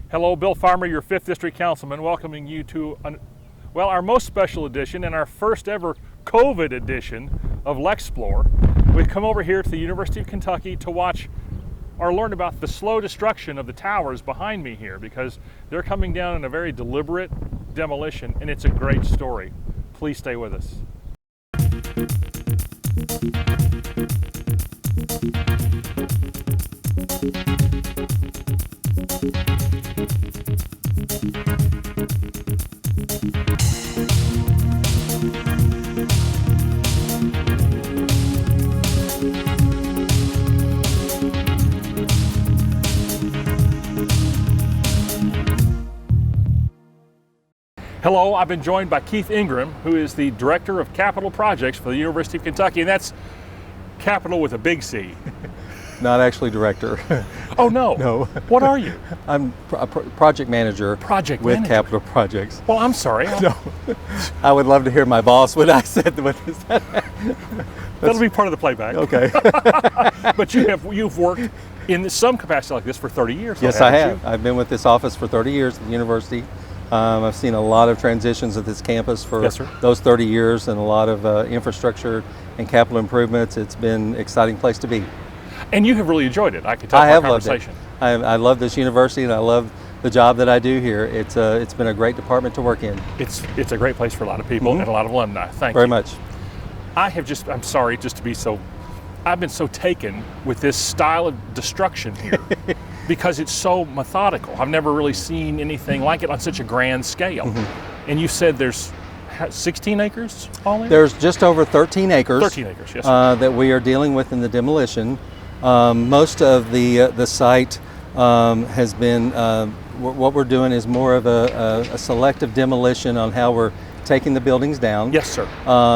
Hello, Bill Farmer, your 5th District Councilman, welcoming you to our most special edition and our first ever COVID edition of LexPlore. We've come over here to the University of Kentucky to watch or learn about the slow destruction of the towers behind me here, because they're coming down in a very deliberate demolition, and it's a great story. Please stay with us. Hello, I've been joined by Keith Ingram, who is the Director of Capital Projects for the University of Kentucky, and that's capital with a big C. Not actually director. Oh no. No. What are you? I'm a project manager. Project with manager. Capital Projects. Well, I'm sorry. No. I would love to hear my boss when I said what is that. That'll be part of the playback. Okay. But you've worked in some capacity like this for 30 years. Yes, I have. I've been with this office for 30 years at the university. I've seen a lot of transitions at this campus for those 30 years, and a lot of infrastructure and capital improvements. It's been an exciting place to be. And you have really enjoyed it. I could tell from our conversation. I love this university, and I love the job that I do here. It's been a great department to work in. It's a great place for a lot of people and a lot of alumni. Thank you. Very much. I'm sorry just to be so, I've been so taken with this style of destruction here because it's so methodical. I've never really seen anything like it on such a grand scale. And you said there's 16 acres all in? There's just over 13 acres. 13 acres, yes. That we are dealing with in the demolition. Most of the site has been, what we're doing is more of a selective demolition on how we're taking the buildings down. Yes, sir.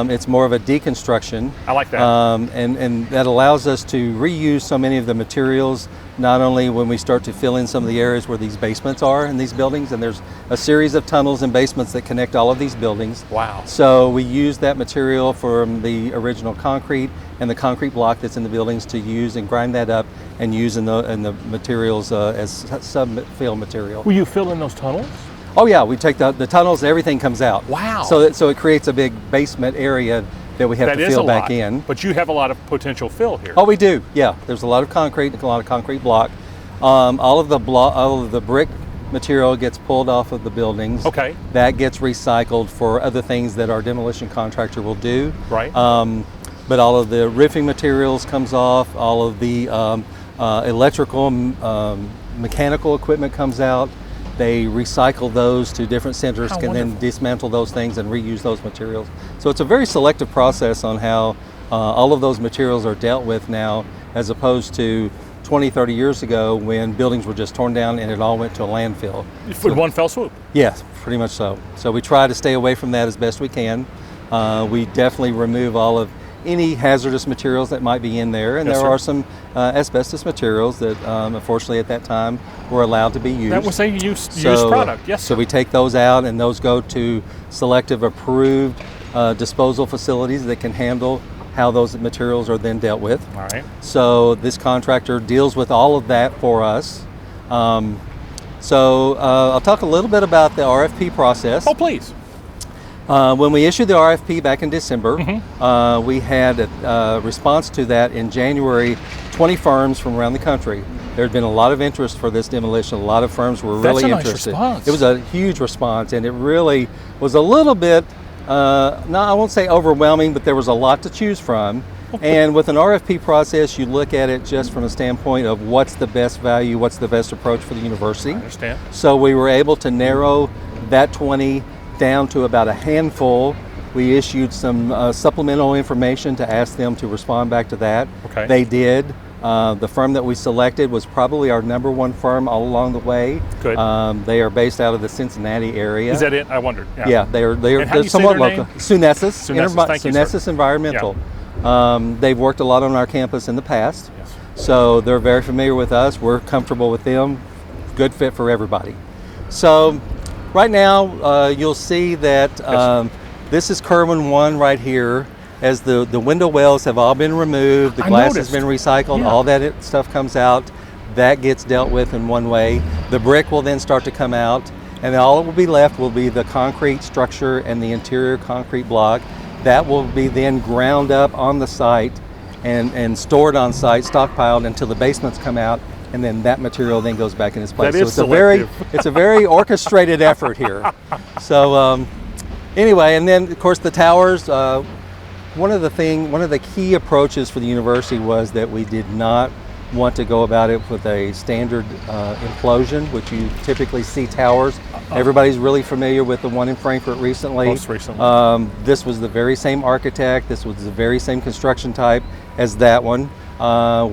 It's more of a deconstruction. I like that. And that allows us to reuse so many of the materials, not only when we start to fill in some of the areas where these basements are in these buildings, and there's a series of tunnels and basements that connect all of these buildings. Wow. So we use that material from the original concrete and the concrete block that's in the buildings to use and grind that up and use in the materials as sub-fill material. Will you fill in those tunnels? Oh yeah, we take the tunnels, everything comes out. Wow. So it creates a big basement area that we have to fill back in. But you have a lot of potential fill here. Oh, we do. Yeah, there's a lot of concrete, a lot of concrete block. All of the brick material gets pulled off of the buildings. Okay. That gets recycled for other things that our demolition contractor will do. Right. But all of the roofing materials comes off. All of the electrical, mechanical equipment comes out. They recycle those to different centers, can then dismantle those things and reuse those materials. So it's a very selective process on how all of those materials are dealt with now, as opposed to 20, 30 years ago when buildings were just torn down and it all went to a landfill. With one fell swoop? Yes, pretty much so. So we try to stay away from that as best we can. We definitely remove all of any hazardous materials that might be in there, and there are some asbestos materials that unfortunately at that time were allowed to be used. That was a used product, yes. So we take those out, and those go to selective approved disposal facilities that can handle how those materials are then dealt with. All right. So this contractor deals with all of that for us. I'll talk a little bit about the RFP process. Oh, please. When we issued the RFP back in December, we had a response to that in January, 20 firms from around the country. There had been a lot of interest for this demolition. A lot of firms were really interested. Response. It was a huge response, and it really was a little bit, I won't say overwhelming, but there was a lot to choose from. And with an RFP process, you look at it just from a standpoint of what's the best value, what's the best approach for the university. I understand. So we were able to narrow that 20 down to about a handful. We issued some supplemental information to ask them to respond back to that. Okay. They did. The firm that we selected was probably our #1 firm all along the way. Good. They are based out of the Cincinnati area. Is that it? I wondered. Yeah, they're somewhat local. Sunessis Environmental. Yeah. They've worked a lot on our campus in the past. Yes. So they're very familiar with us. We're comfortable with them. Good fit for everybody. So right now, you'll see that this is Kerwin 1 right here. As the window wells have all been removed, the glass has been recycled, all that stuff comes out. That gets dealt with in one way. The brick will then start to come out, and all that will be left will be the concrete structure and the interior concrete block. That will be then ground up on the site and stored on site, stockpiled until the basements come out, and then that material then goes back in its place. That is so it's a very orchestrated effort here. So anyway, and then of course the towers. One of the key approaches for the university was that we did not want to go about it with a standard implosion, which you typically see towers. Everybody's really familiar with the one in Frankfurt recently. Most recently. This was the very same architect. This was the very same construction type as that one.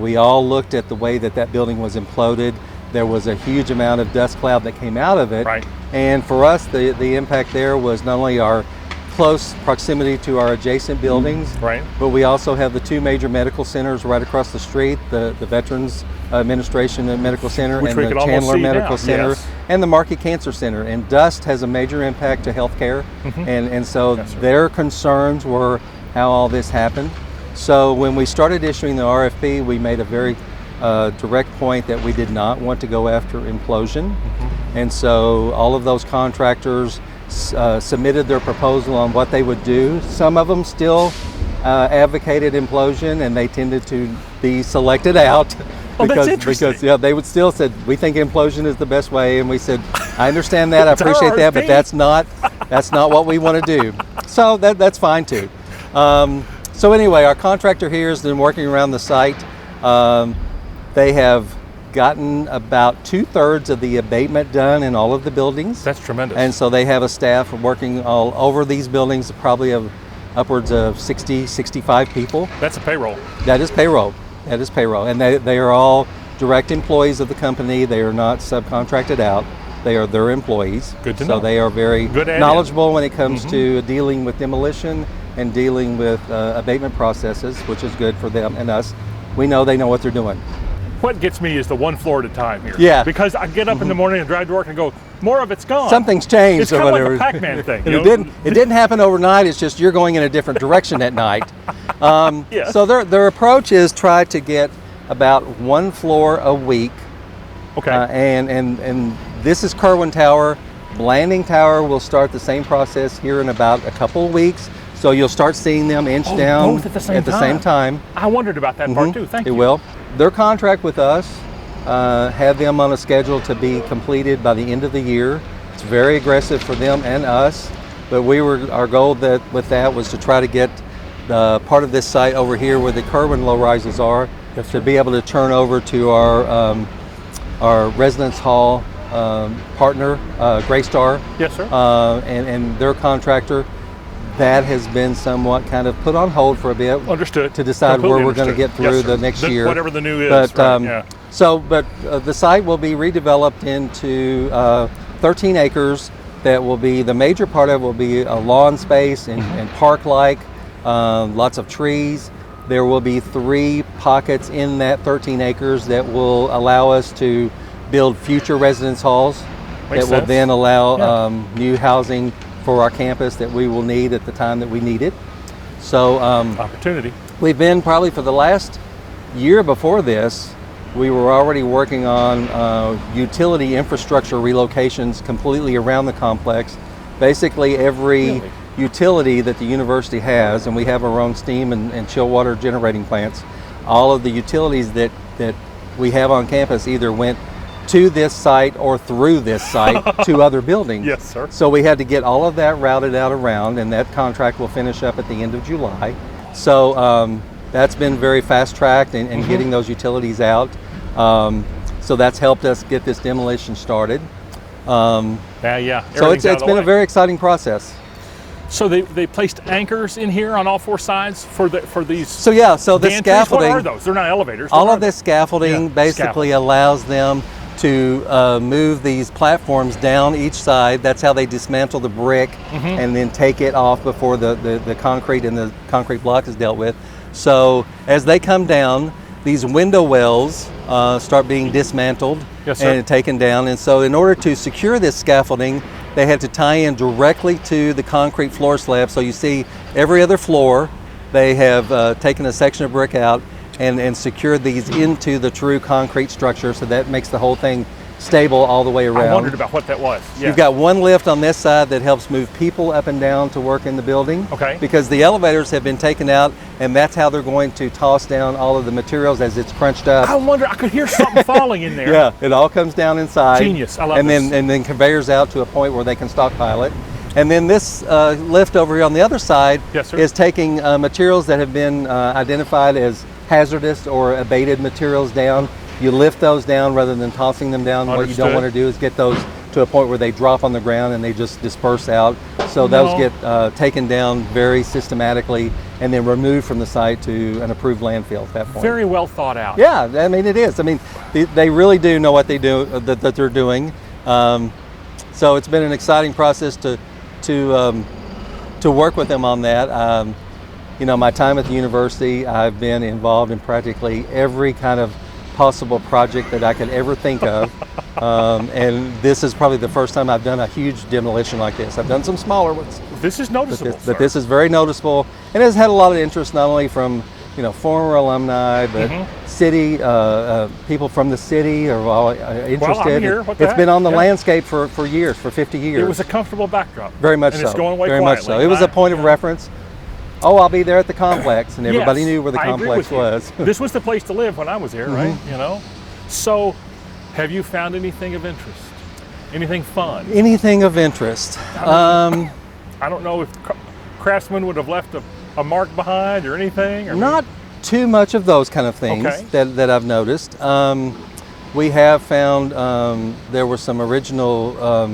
We all looked at the way that building was imploded. There was a huge amount of dust cloud that came out of it. Right. And for us, the impact there was not only our close proximity to our adjacent buildings, right, but we also have the two major medical centers right across the street, the Veterans Administration and Medical Center, which and we the could almost Chandler see Medical now. Center, Yes. and the Markey Cancer Center. And dust has a major impact to healthcare, and so Yes, sir. their concerns were how all this happened. So when we started issuing the RFP, we made a very direct point that we did not want to go after implosion. And so all of those contractors submitted their proposal on what they would do. Some of them still advocated implosion, and they tended to be selected out. Oh, that's interesting. Because yeah, they would still said, we think implosion is the best way, and we said, I understand that, I It's our appreciate that, but RFP. that's not what we want to do. So that's fine too. So anyway, our contractor here has been working around the site. They have gotten about 2/3 of the abatement done in all of the buildings. That's tremendous. And so they have a staff working all over these buildings, probably of upwards of 60, 65 people. That's a payroll. That is payroll. That is payroll. And they are all direct employees of the company. They are not subcontracted out. They are their employees. Good to so know. they are very Good add-in. knowledgeable when it comes to dealing with demolition and dealing with abatement processes, which is good for them and us. We know they know what they're doing. What gets me is the one floor at a time here. Yeah. Because I get up in the morning and drive to work and go, more of it's gone. Something's changed It's or kind of like whatever. a Pac-Man thing. And you it know? didn't happen overnight. It's just you're going in a different direction at night. Yes. So their approach is try to get about one floor a week. Okay. And this is Kerwin Tower. Blanding Tower will start the same process here in about a couple of weeks. So you'll start seeing them inch down both at the same time. I wondered about that part too. Thank you. It will. Their contract with us had them on a schedule to be completed by the end of the year. It's very aggressive for them and us, but our goal with that was to try to get part of this site over here where the Kerwin low rises are, to be able to turn over to our residence hall partner, Greystar. Yes, sir. And their contractor. That has been somewhat kind of put on hold for a bit. Understood. To decide Completely where we're going to understood. get through Yes, sir. the next year. Whatever the new is. But, right, yeah. But the site will be redeveloped into 13 acres. That will be, the major part of it will be a lawn space and park-like, lots of trees. There will be 3 pockets in that 13 acres that will allow us to build future residence halls. Makes that will sense. then allow Yeah. new housing for our campus that we will need at the time that we need it. So Opportunity. we've been probably for the last year before this, we were already working on utility infrastructure relocations completely around the complex. Basically every utility that the university has, and we have our own steam and chill water generating plants, all of the utilities that we have on campus either went to this site or through this site to other buildings. Yes, sir. So we had to get all of that routed out around, and that contract will finish up at the end of July. So that's been very fast-tracked in getting those utilities out. So that's helped us get this demolition started. Yeah. So it's Everything's out of the been a way. very exciting process. So they placed anchors in here on all 4 sides for these. So yeah, so the gantries? scaffolding. What are those? They're not elevators. All What of are this scaffolding Yeah, basically scaffolding. allows them to move these platforms down each side. That's how they dismantle the brick and then take it off before the concrete and the concrete block is dealt with. So as they come down, these window wells start being dismantled Yes, sir. and taken down. And so in order to secure this scaffolding, they had to tie in directly to the concrete floor slab. So you see every other floor, they have taken a section of brick out and secured these into the true concrete structure, so that makes the whole thing stable all the way around. I wondered about what that was. Yes. You've got one lift on this side that helps move people up and down to work in the building. Okay. Because the elevators have been taken out, and that's how they're going to toss down all of the materials as it's crunched up. I wonder, I could hear something falling in there. Yeah, it all comes down inside. Genius, I love and this. And then conveyors out to a point where they can stockpile it. And then this lift over here on the other side Yes, sir. is taking materials that have been identified as hazardous or abated materials down. You lift those down rather than tossing them down. What you don't Understood. want to do is get those to a point where they drop on the ground and they just disperse out. So those get taken down very systematically and then removed from the site to an approved landfill at that point. Very well thought out. Yeah, I mean it is. I mean they really do know what they do that they're doing. So it's been an exciting process to work with them on that. You know, my time at the university, I've been involved in practically every kind of possible project that I could ever think of. And this is probably the first time I've done a huge demolition like this. I've done some smaller ones. This is noticeable, But this is very noticeable, and it's had a lot of interest not only from former alumni, but city people from the are all interested. Well, I'm here. What the It's been heck? on the Yeah. landscape for years, for 50 years. It was a comfortable backdrop. Very much and so. It's going away very quietly. much so. It was a point of reference. Oh, I'll be there at the complex, and everybody Yes, knew where the I agree complex with you. was. This was the place to live when I was here, right? You know. So, have you found anything of interest? Anything fun? Anything of interest? I don't know if craftsmen would have left a mark behind or anything. Or Not too much of those kind of things Okay. that I've noticed. We have found there were some original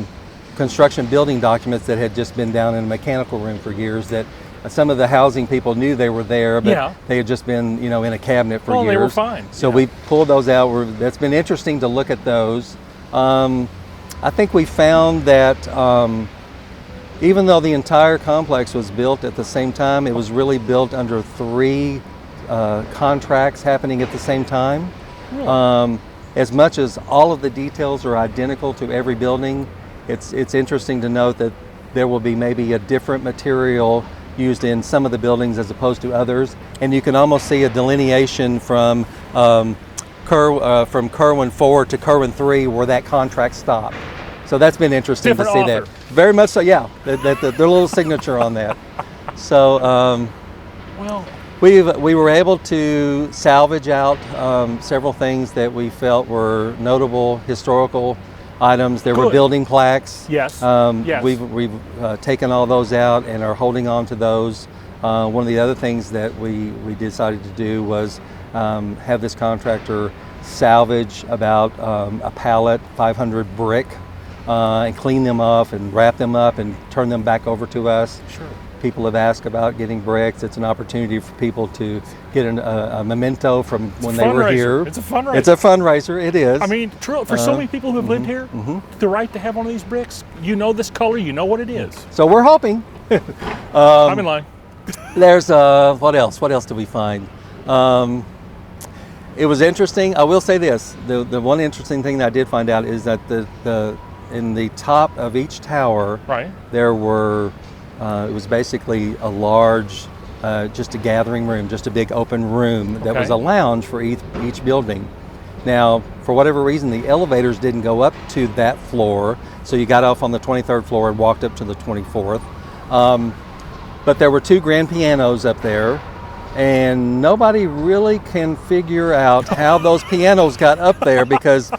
construction building documents that had just been down in a mechanical room for years that some of the housing people knew they were there, but they had just been, in a cabinet for years. They were fine. So we pulled those out. That's been interesting to look at those. I think we found that even though the entire complex was built at the same time, it was really built under 3 contracts happening at the same time. Really? As much as all of the details are identical to every building, it's interesting to note that there will be maybe a different material used in some of the buildings as opposed to others, and you can almost see a delineation from Kerwin 4 to Kerwin 3 where that contract stopped. So that's been interesting Different to see author. that. Very much so, yeah. Their little signature on that. So Well, we were able to salvage out several things that we felt were notable historical items. There were Good. building plaques. Yes. Yes. We've taken all those out and are holding on to those. One of the other things that we decided to do was have this contractor salvage about a pallet, 500 brick, and clean them off and wrap them up and turn them back over to us. Sure. People have asked about getting bricks. It's an opportunity for people to get a memento from when they were fundraiser. here. It's a fundraiser. It's a fundraiser. It is. I mean, for so many people who have lived here, the right to have one of these bricks, you know this color, you know what it is. So we're hoping. I'm in line. There's what else? What else did we find? It was interesting. I will say this: the one interesting thing that I did find out is that in the top of each tower, Right. there were. It was basically a large, just a gathering room, just a big open room that was a lounge for each building. Now, for whatever reason, the elevators didn't go up to that floor, so you got off on the 23rd floor and walked up to the 24th. But there were 2 grand pianos up there, and nobody really can figure out how those pianos got up there because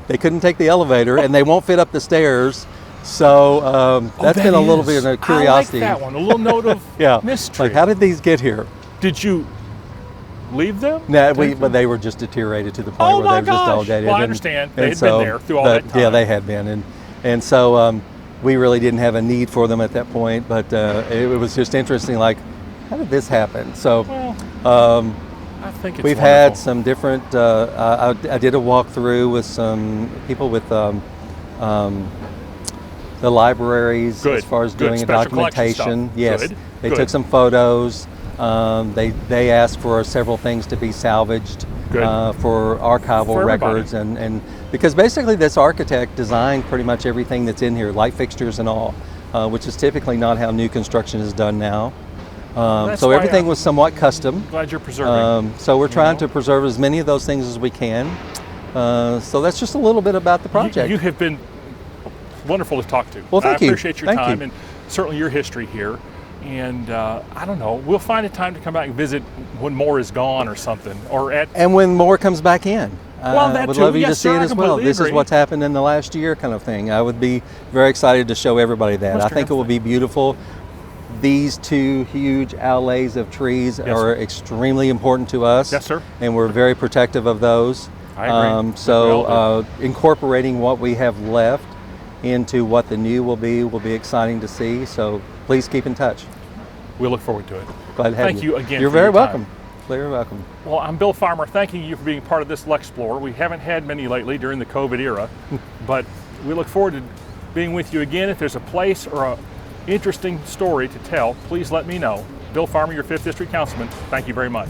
they couldn't take the elevator and they won't fit up the stairs. So that's been a little bit of a curiosity. I like that one. A little note of mystery. Like, how did these get here? Did you leave them? No, but they were just deteriorated to the point Oh where my they were just all gosh. dead. Well, I And- understand. and They had been there through all that time. Yeah, they had been, and so we really didn't have a need for them at that point. But it was just interesting. Like, how did this happen? So. Well, I think it's We've wonderful. had some different. I did a walkthrough with some people with the libraries Good, as far as good. doing Special collection documentation. stuff. Yes, Good, they good. took some photos. They asked for several things to be salvaged for archival For everybody. records, and because basically this architect designed pretty much everything that's in here, light fixtures and all, which is typically not how new construction is done now. That's So why everything I'm was somewhat custom. glad you're preserving. So we're trying know? to preserve as many of those things as we can. So that's just a little bit about the project. You have been wonderful to talk to. Well, thank you. I appreciate your Thank time you. and certainly your history here. And I don't know, we'll find a time to come back and visit when more is gone or something, or at. And when more comes back in. Well, that I would too. love you Yes, to see sir, it I as well. completely This agree. is what's happened in the last year kind of thing. I would be very excited to show everybody that. Must I think it will be beautiful. These two huge outlays of trees Yes, are sir. extremely important to us. Yes, sir. And we're very protective of those. I agree. So incorporating what we have left into what the new will be exciting to see. So please keep in touch. We'll look forward to it. Glad to have Thank you again You're for very your time. welcome. Very welcome. Well, I'm Bill Farmer, thanking you for being part of this LexPlore. We haven't had many lately during the COVID era, but we look forward to being with you again. If there's a place or an interesting story to tell, please let me know. Bill Farmer, your 5th District Councilman, thank you very much.